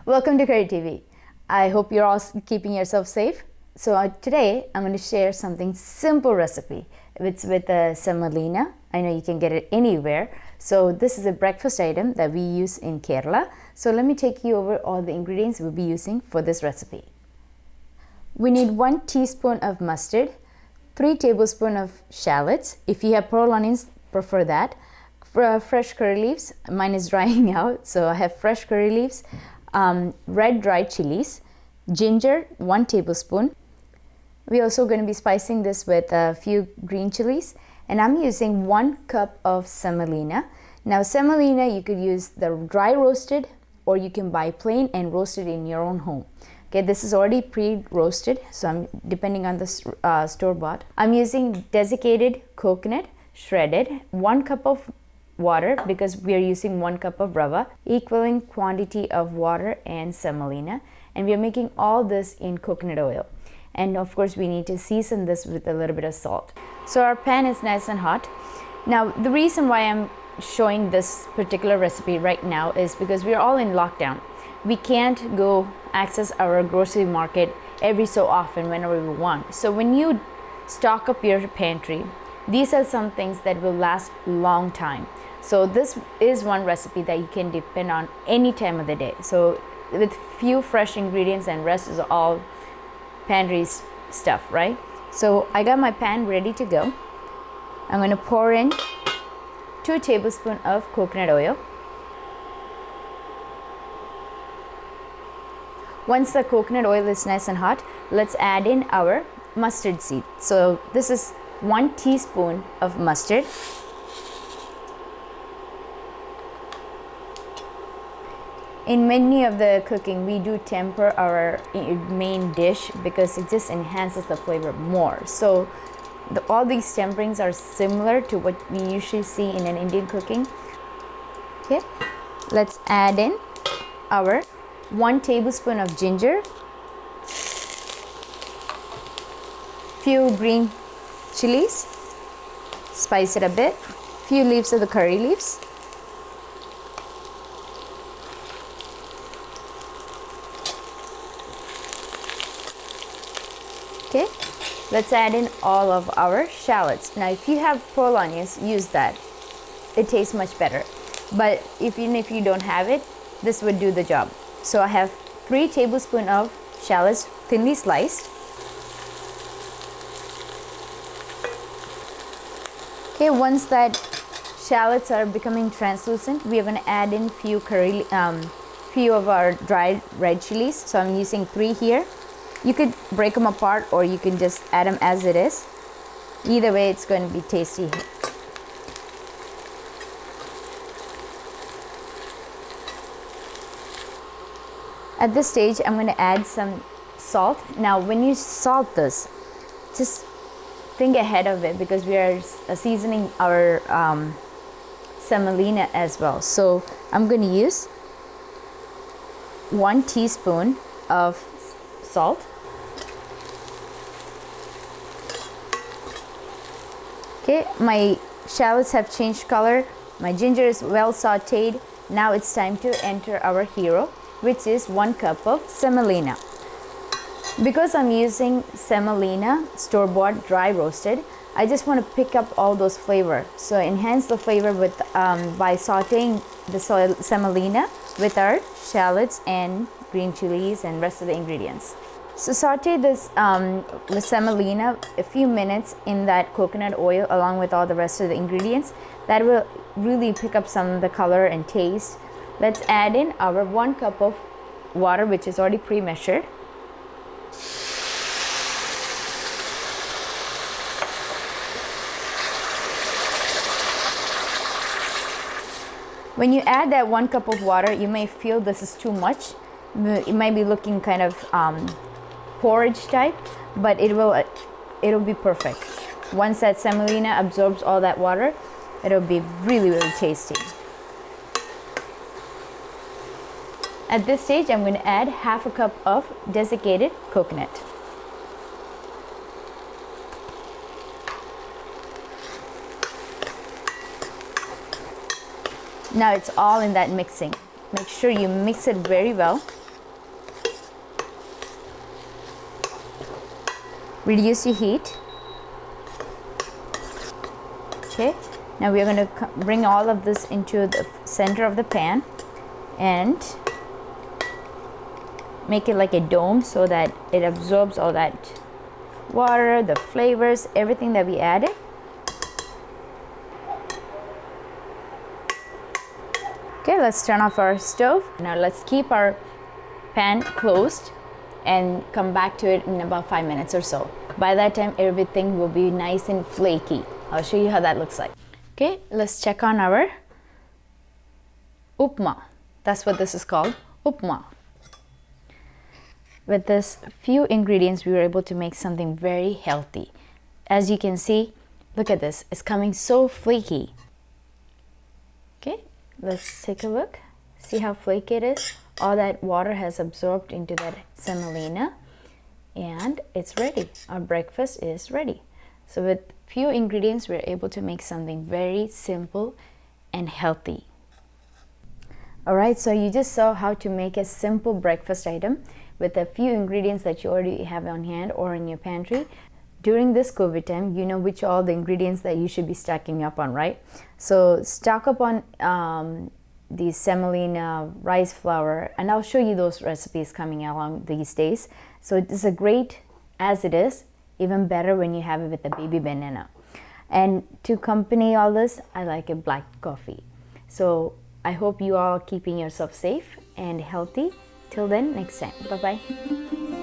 Welcome to Curry TV. I hope you're all keeping yourself safe. So today I'm going to share something simple recipe. It's with semolina. I know you can get it anywhere. So this is a breakfast item that we use in Kerala. So let me take you over all the ingredients we'll be using for this recipe. We need 1 teaspoon of mustard, 3 tablespoons of shallots. If you have pearl onions, prefer that. Fresh curry leaves. Mine is drying out, so I have fresh curry leaves. Red dried chilies, ginger 1 tablespoon. We're also going to be spicing this with a few green chilies, and I'm using 1 cup of semolina. Now semolina, you could use the dry roasted, or you can buy plain and roast it in your own home. Okay, this is already pre-roasted, so I'm depending on the store-bought. I'm using desiccated coconut, shredded, 1 cup of water because we are using 1 cup of rava, equaling quantity of water and semolina, and we are making all this in coconut oil. And of course we need to season this with a little bit of salt. So our pan is nice and hot. Now the reason why I'm showing this particular recipe right now is because we are all in lockdown. We can't go access our grocery market every so often whenever we want. So when you stock up your pantry, these are some things that will last long time. So this is one recipe that you can depend on any time of the day. So with few fresh ingredients and rest is all pantry stuff, right? So I got my pan ready to go. I'm going to pour in 2 tablespoons of coconut oil. Once the coconut oil is nice and hot, let's add in our mustard seed. So this is 1 teaspoon of mustard. In many of the cooking, we do temper our main dish because it just enhances the flavor more. So all these temperings are similar to what we usually see in an Indian cooking. Okay, let's add in our 1 tablespoon of ginger, few green chilies, spice it a bit, few leaves of the curry leaves, okay, let's add in all of our shallots. Now if you have pearl onions, use that. It tastes much better. But even if you don't have it, this would do the job. So I have 3 tablespoons of shallots thinly sliced. Okay, once that shallots are becoming translucent, we are going to add in few of our dried red chilies. So I'm using 3 here. You could break them apart or you can just add them as it is. Either way, it's going to be tasty. At this stage, I'm going to add some salt. Now, when you salt this, just think ahead of it because we are seasoning our semolina as well. So I'm going to use 1 teaspoon of salt. Okay, my shallots have changed color. My ginger is well sauteed. Now it's time to enter our hero, which is 1 cup of semolina. Because I'm using semolina, store-bought dry roasted, I just want to pick up all those flavor. So enhance the flavor with by sauteing the semolina with our shallots and green chilies and rest of the ingredients. So saute this the semolina a few minutes in that coconut oil along with all the rest of the ingredients. That will really pick up some of the color and taste. Let's add in our 1 cup of water, which is already pre-measured. When you add that 1 cup of water, you may feel this is too much. It might be looking kind of porridge type, but it'll be perfect. Once that semolina absorbs all that water, it'll be really, really tasty. At this stage, I'm going to add half a cup of desiccated coconut. Now it's all in that mixing. Make sure you mix it very well. Reduce your heat. Okay, now we are going to bring all of this into the center of the pan and make it like a dome so that it absorbs all that water, the flavors, everything that we added. Okay, let's turn off our stove. Now let's keep our pan closed and come back to it in about 5 minutes or so. By that time, everything will be nice and flaky. I'll show you how that looks like. Okay, let's check on our Upmav. That's what this is called, Upmav. With this few ingredients, we were able to make something very healthy. As you can see, look at this. It's coming so flaky. Okay, let's take a look. See how flaky it is? All that water has absorbed into that semolina, and it's ready. Our breakfast is ready. So with few ingredients, we're able to make something very simple and healthy. Alright, so you just saw how to make a simple breakfast item with a few ingredients that you already have on hand or in your pantry. During this COVID time, you know which all the ingredients that you should be stacking up on, right? So stock up on the semolina, rice flour, and I'll show you those recipes coming along these days. So it is a great as it is, even better when you have it with a baby banana. And to accompany all this, I like a black coffee. So I hope you all are keeping yourself safe and healthy. Till then, next time. Bye-bye.